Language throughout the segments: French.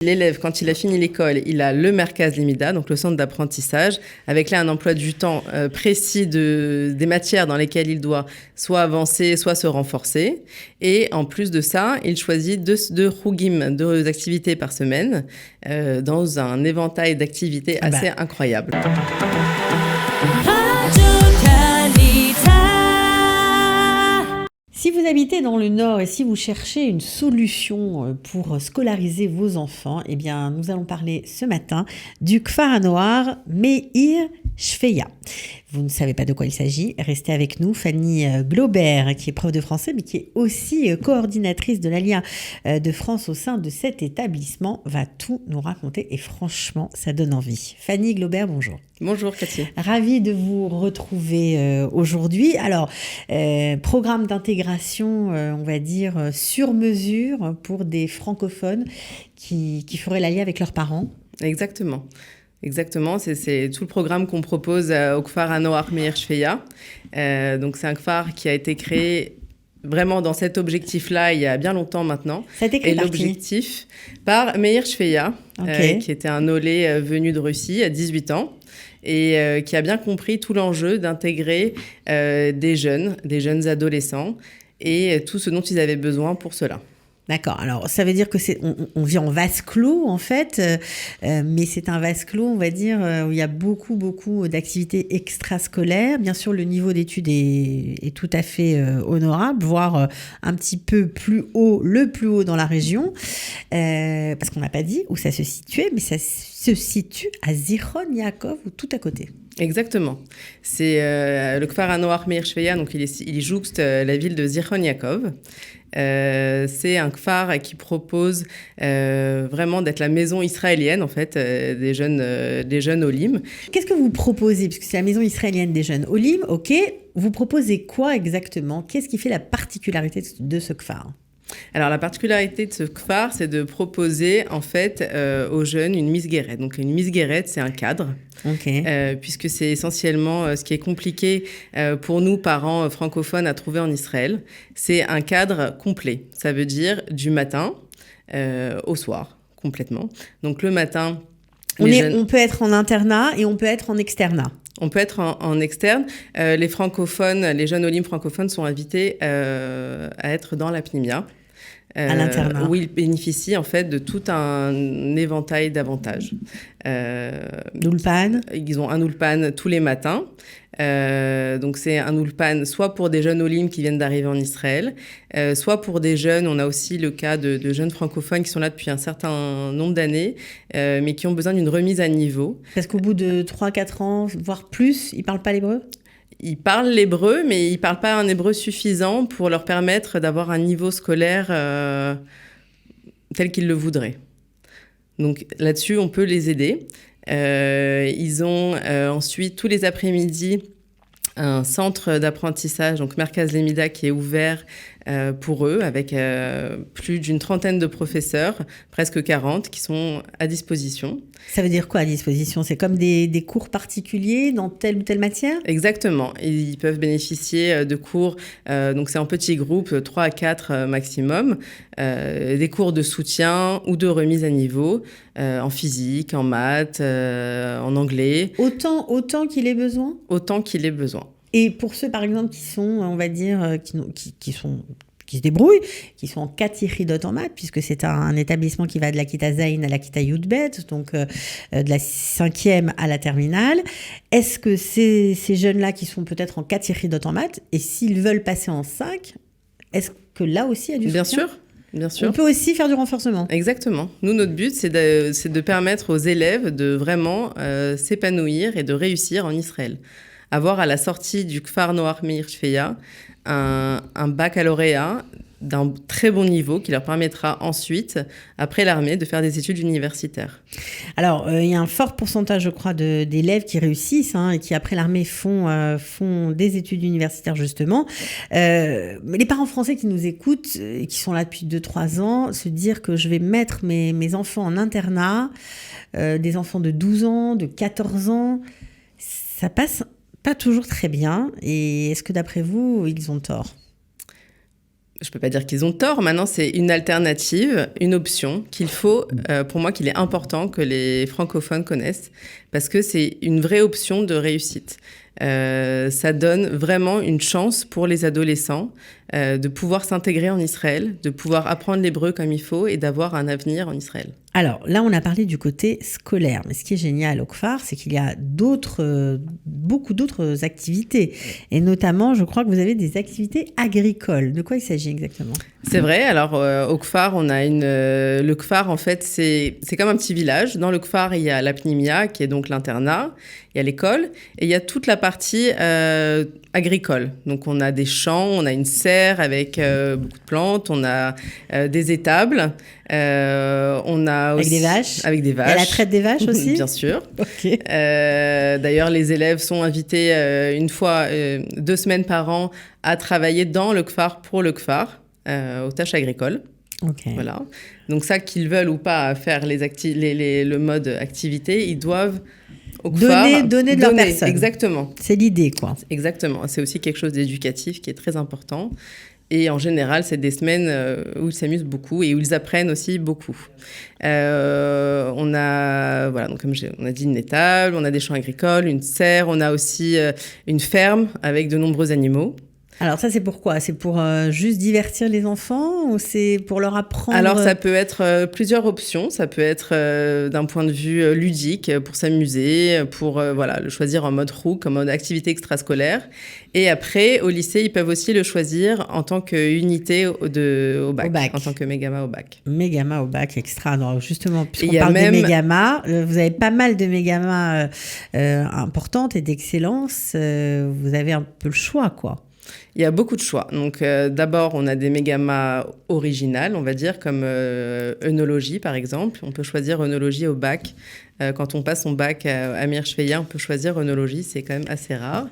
L'élève, quand il a fini l'école, il a le Merkaz Limida, donc le centre d'apprentissage, avec là un emploi du temps précis des matières dans lesquelles il doit soit avancer, soit se renforcer. Et en plus de ça, il choisit deux chougim, 2 activités par semaine, dans un éventail d'activités assez incroyable. Si vous habitez dans le Nord et si vous cherchez une solution pour scolariser vos enfants, eh bien, nous allons parler ce matin du Kfar HaNoar Meir Shfeya. Vous ne savez pas de quoi il s'agit, restez avec nous. Fanny Glaubert, qui est prof de français, mais qui est aussi coordinatrice de l'Aliyah de France au sein de cet établissement, va tout nous raconter et franchement, ça donne envie. Fanny Glaubert, bonjour. Bonjour Cathy. Ravie de vous retrouver aujourd'hui. Alors, programme d'intégration, on va dire, sur mesure pour des francophones qui feraient l'Aliyah avec leurs parents. Exactement. C'est tout le programme qu'on propose au Kfar HaNoar Meir Shfeya. Donc c'est un Kfar qui a été créé vraiment dans cet objectif-là il y a bien longtemps maintenant. Ça a été créé par l'objectif par Meir Shfeya, qui était un olé venu de Russie à 18 ans. Et qui a bien compris tout l'enjeu d'intégrer des jeunes adolescents et tout ce dont ils avaient besoin pour cela. D'accord. Alors, ça veut dire que on vit en vase clos, en fait, mais c'est un vase clos, on va dire, où il y a beaucoup d'activités extrascolaires. Bien sûr, le niveau d'études est tout à fait honorable, voire un petit peu plus haut, le plus haut dans la région, parce qu'on n'a pas dit où ça se situait, mais ça se situe à Zichron Yaakov, ou tout à côté. Exactement. C'est le Kfar HaNoar Meir Shfeya, donc il jouxte la ville de Zichron Yaakov. C'est un kfar qui propose vraiment d'être la maison israélienne en fait des jeunes olim. Qu'est-ce que vous proposez, puisque c'est la maison israélienne des jeunes olim, ok. Vous proposez quoi exactement? Qu'est-ce qui fait la particularité de ce kfar? Alors, la particularité de ce kfar, c'est de proposer, en fait, aux jeunes une misgueret. Donc, une misgueret, c'est un cadre, puisque c'est essentiellement ce qui est compliqué pour nous, parents francophones, à trouver en Israël. C'est un cadre complet. Ça veut dire du matin au soir, complètement. Donc, le matin... On peut être en internat et on peut être en externat. On peut être en externe. Les francophones, les jeunes olim francophones sont invités à être dans la pnimia. À l'internat. Où ils bénéficient en fait de tout un éventail d'avantages. Ulpan. Ils ont un ulpan tous les matins. Donc c'est un ulpan soit pour des jeunes olim qui viennent d'arriver en Israël, soit pour des jeunes, on a aussi le cas de jeunes francophones qui sont là depuis un certain nombre d'années, mais qui ont besoin d'une remise à niveau. Parce qu'au bout de 3-4 ans, voire plus, ils ne parlent pas l'hébreu ? Ils parlent l'hébreu, mais ils ne parlent pas un hébreu suffisant pour leur permettre d'avoir un niveau scolaire tel qu'ils le voudraient. Donc là-dessus, on peut les aider. Ils ont ensuite, tous les après-midi, un centre d'apprentissage, donc Merkaz Limida, qui est ouvert pour eux, avec plus d'une trentaine de professeurs, presque 40, qui sont à disposition. Ça veut dire quoi à disposition? C'est comme des cours particuliers dans telle ou telle matière? Exactement. Ils peuvent bénéficier de cours, donc c'est en petits groupes, 3 à 4 maximum, des cours de soutien ou de remise à niveau, en physique, en maths, en anglais. Autant qu'il ait besoin? Autant qu'il ait besoin. Et pour ceux, par exemple, qui sont, on va dire, qui se débrouillent, qui sont en 4 yechidot en maths, puisque c'est un établissement qui va de la Kita Zayin à la Kita Yudbet, donc de la 5e à la terminale. Est-ce que ces jeunes-là qui sont peut-être en 4 yechidot en maths, et s'ils veulent passer en 5, est-ce que là aussi il y a du soutien? Bien sûr. On peut aussi faire du renforcement. Exactement. Nous, notre but, c'est de permettre aux élèves de vraiment s'épanouir et de réussir en Israël. Avoir à la sortie du Kfar HaNoar Meir Shfeya un baccalauréat d'un très bon niveau qui leur permettra ensuite, après l'armée, de faire des études universitaires. Alors, il y a un fort pourcentage, je crois, d'élèves qui réussissent et qui, après l'armée, font des études universitaires, justement. Les parents français qui nous écoutent, et qui sont là depuis 2-3 ans, se dire que je vais mettre mes enfants en internat, des enfants de 12 ans, de 14 ans, ça passe pas toujours très bien. Et est-ce que, d'après vous, ils ont tort ? je ne peux pas dire qu'ils ont tort. Maintenant, c'est une alternative, une option qu'il faut, pour moi, qu'il est important que les francophones connaissent parce que c'est une vraie option de réussite. Ça donne vraiment une chance pour les adolescents de pouvoir s'intégrer en Israël, de pouvoir apprendre l'hébreu comme il faut et d'avoir un avenir en Israël. Alors là, on a parlé du côté scolaire, mais ce qui est génial au Kfar, c'est qu'il y a beaucoup d'autres activités. Et notamment, je crois que vous avez des activités agricoles. De quoi il s'agit exactement ? C'est vrai. Alors, au Kfar, on a le Kfar, en fait, c'est comme un petit village. Dans le Kfar, il y a la Pnimia, qui est donc l'internat. Il y a l'école. Et il y a toute la partie agricole. Donc, on a des champs, on a une serre avec beaucoup de plantes, on a des étables. On a avec aussi, des vaches. Avec des vaches. Et la traite des vaches aussi. Bien sûr. Ok. D'ailleurs, les élèves sont invités 2 semaines par an à travailler dans le Kfar pour le Kfar, aux tâches agricoles. Okay. Voilà. Donc ça, qu'ils veulent ou pas faire le mode activité, ils doivent au Kfar donner de leur personne. Exactement. C'est l'idée, quoi. Exactement. C'est aussi quelque chose d'éducatif qui est très important. Et en général, c'est des semaines où ils s'amusent beaucoup et où ils apprennent aussi beaucoup. On a, voilà, donc comme on a dit, une étable, on a des champs agricoles, une serre, on a aussi une ferme avec de nombreux animaux. Alors ça, c'est pourquoi ? C'est pour juste divertir les enfants ou c'est pour leur apprendre ? Alors ça peut être plusieurs options. Ça peut être d'un point de vue ludique, pour s'amuser, pour le choisir en mode ROUC, en mode activité extrascolaire. Et après, au lycée, ils peuvent aussi le choisir en tant qu'unité au bac, en tant que Mégama au bac. Mégama au bac, extra. Alors justement, puisqu'on parle de Mégama, vous avez pas mal de Mégama importantes et d'excellence. Vous avez un peu le choix, quoi. Il y a beaucoup de choix. Donc, d'abord, on a des mégamas originales, on va dire, comme œnologie, par exemple. On peut choisir œnologie au bac. Quand on passe son bac à Amir Shveya, on peut choisir œnologie. C'est quand même assez rare.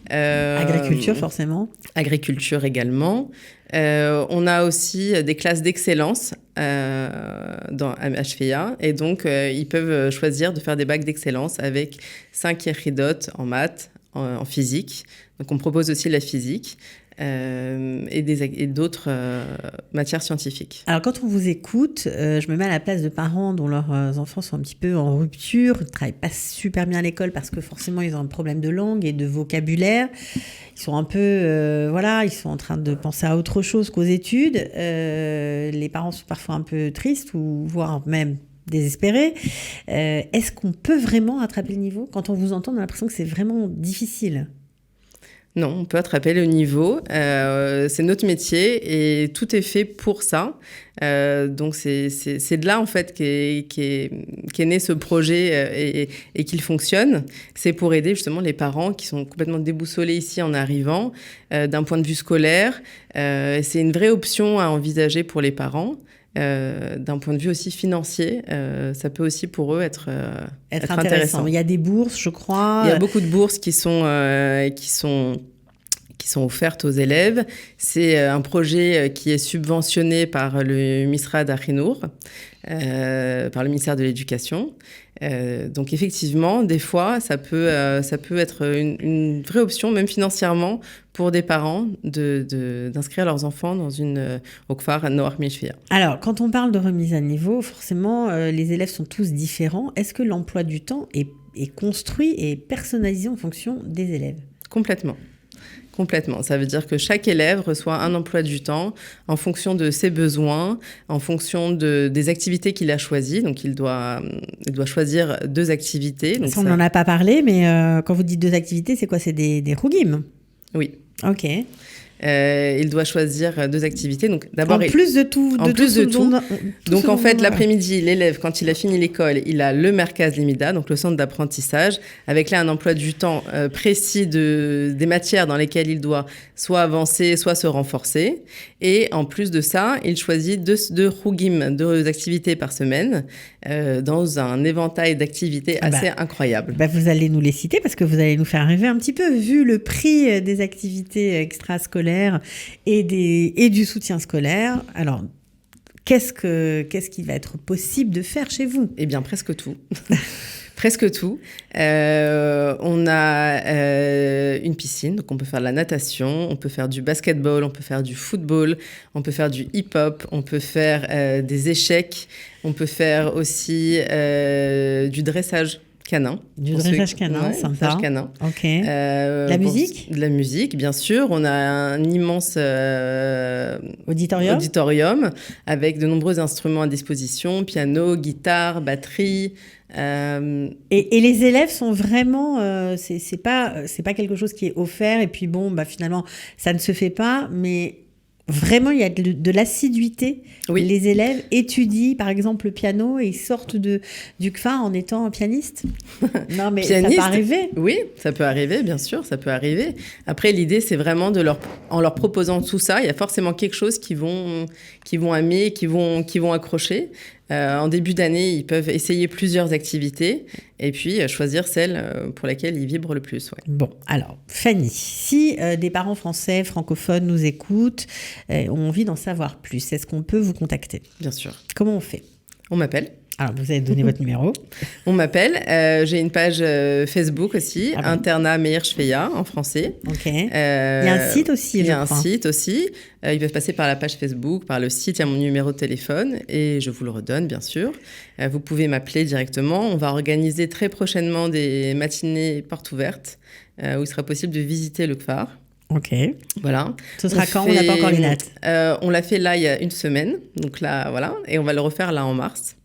Agriculture, forcément. Agriculture également. On a aussi des classes d'excellence à Shveya. Et donc, ils peuvent choisir de faire des bacs d'excellence avec 5 yechidot en maths, en physique. Donc, on propose aussi la physique et d'autres matières scientifiques. Alors, quand on vous écoute, je me mets à la place de parents dont leurs enfants sont un petit peu en rupture, ils ne travaillent pas super bien à l'école parce que forcément, ils ont un problème de langue et de vocabulaire. Ils sont un peu, ils sont en train de penser à autre chose qu'aux études. Les parents sont parfois un peu tristes ou voire même désespérés. Est-ce qu'on peut vraiment rattraper le niveau ? Quand on vous entend, on a l'impression que c'est vraiment difficile. Non, on peut attraper le niveau. C'est notre métier et tout est fait pour ça. Donc, c'est de là, en fait, qu'est né ce projet et qu'il fonctionne. C'est pour aider, justement, les parents qui sont complètement déboussolés ici en arrivant, d'un point de vue scolaire. C'est une vraie option à envisager pour les parents. D'un point de vue aussi financier, ça peut aussi pour eux être intéressant. Il y a des bourses, je crois. Il y a beaucoup de bourses qui sont offertes aux élèves. C'est un projet qui est subventionné par le Misrad Achinour, par le ministère de l'Éducation. Donc effectivement, des fois, ça peut être une vraie option, même financièrement, pour des parents d'inscrire leurs enfants au Kfar Noach Mishvia. Alors, quand on parle de remise à niveau, forcément, les élèves sont tous différents. Est-ce que l'emploi du temps est construit et personnalisé en fonction des élèves ? Complètement. Ça veut dire que chaque élève reçoit un emploi du temps en fonction de ses besoins, en fonction des activités qu'il a choisies. Donc, il doit choisir 2 activités. Donc on n'en a pas parlé, mais quand vous dites 2 activités, c'est quoi ? C'est des rougim ? Oui. Ok. Il doit choisir 2 activités. Donc, d'abord, en plus de tout. Donc, en fait, l'après-midi, l'élève, quand il a fini l'école, il a le Merkaz Limida, donc le centre d'apprentissage, avec là un emploi du temps précis des matières dans lesquelles il doit soit avancer, soit se renforcer. Et en plus de ça, il choisit 2 rougim, 2 activités par semaine, dans un éventail d'activités assez incroyable. Vous allez nous les citer parce que vous allez nous faire rêver un petit peu, vu le prix des activités extrascolaires et du soutien scolaire. Alors, qu'est-ce qu'il va être possible de faire chez vous ? Eh bien, presque tout. Presque tout. On a une piscine, donc on peut faire de la natation, on peut faire du basketball, on peut faire du football, on peut faire du hip-hop, on peut faire des échecs, on peut faire aussi du dressage canin. Du dressage canin, sympa. Dressage canin. Ok. La musique ? De la musique, bien sûr. On a un immense auditorium avec de nombreux instruments à disposition, piano, guitare, batterie. Et les élèves sont vraiment, c'est pas quelque chose qui est offert et puis bon, finalement, ça ne se fait pas, mais vraiment, il y a de l'assiduité. Oui. Les élèves étudient, par exemple, le piano et ils sortent du CFA en étant pianiste. Non, mais pianiste, ça peut arriver. Oui, ça peut arriver, bien sûr, ça peut arriver. Après, l'idée, c'est vraiment en leur proposant tout ça, il y a forcément quelque chose qu'ils vont aimer, qu'ils vont accrocher. En début d'année, ils peuvent essayer plusieurs activités et puis choisir celle pour laquelle ils vibrent le plus. Ouais. Bon, alors, Fanny, si des parents français, francophones nous écoutent, ont envie d'en savoir plus, est-ce qu'on peut vous contacter ? Bien sûr. Comment on fait ? On m'appelle. Alors, vous avez donné votre numéro. On m'appelle. J'ai une page Facebook aussi, Internat Meir Shfeya en français. Ok. Il y a un site aussi, Il y a un site aussi. Ils peuvent passer par la page Facebook, par le site. Il y a mon numéro de téléphone et je vous le redonne, bien sûr. Vous pouvez m'appeler directement. On va organiser très prochainement des matinées portes ouvertes où il sera possible de visiter le CFAR. Ok. Voilà. Ce sera quand ? On n'a pas encore les dates. On l'a fait là il y a une semaine. Donc là, voilà. Et on va le refaire là en mars.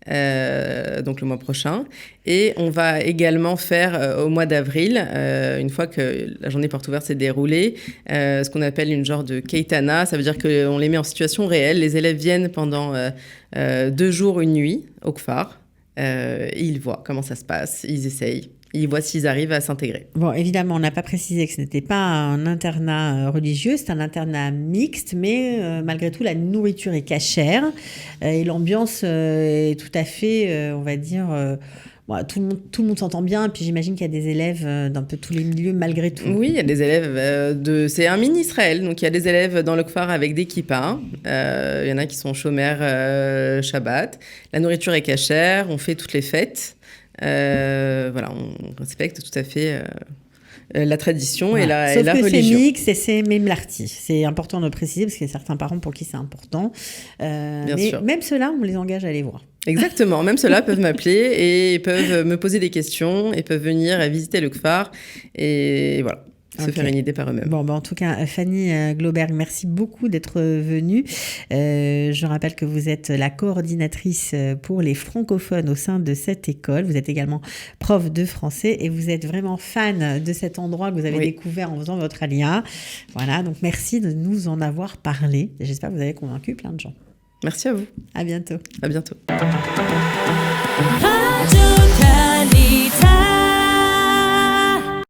Donc le mois prochain. Et on va également faire au mois d'avril, une fois que la journée porte ouverte s'est déroulée, ce qu'on appelle une genre de keitana. Ça veut dire qu'on les met en situation réelle. Les élèves viennent pendant 2 jours, 1 nuit au CFAR. Et ils voient comment ça se passe. Ils essayent. Ils voient s'ils arrivent à s'intégrer. Bon, évidemment, on n'a pas précisé que ce n'était pas un internat religieux, c'est un internat mixte, mais malgré tout, la nourriture est cachère et l'ambiance est tout à fait, on va dire... tout le monde s'entend bien, et puis j'imagine qu'il y a des élèves d'un peu tous les milieux malgré tout. Oui, il y a des élèves c'est un mini-Israël, donc il y a des élèves dans le CFAR avec des kippas, il y en a qui sont chômeurs Shabbat, la nourriture est cachère, on fait toutes les fêtes, voilà, on respecte tout à fait la tradition et la religion. Sauf que c'est mix et c'est memlarti. C'est important de le préciser parce qu'il y a certains parents pour qui c'est important. Bien mais sûr. Même ceux-là, on les engage à aller voir. Exactement. Même ceux-là peuvent m'appeler et peuvent me poser des questions et peuvent venir visiter le CFAR et voilà. Se faire une idée par eux-mêmes. Bon, en tout cas, Fanny Glauberg, merci beaucoup d'être venue. Je rappelle que vous êtes la coordinatrice pour les francophones au sein de cette école. Vous êtes également prof de français et vous êtes vraiment fan de cet endroit que vous avez découvert en faisant votre alia. Voilà, donc merci de nous en avoir parlé. J'espère que vous avez convaincu plein de gens. Merci à vous. À bientôt. À bientôt.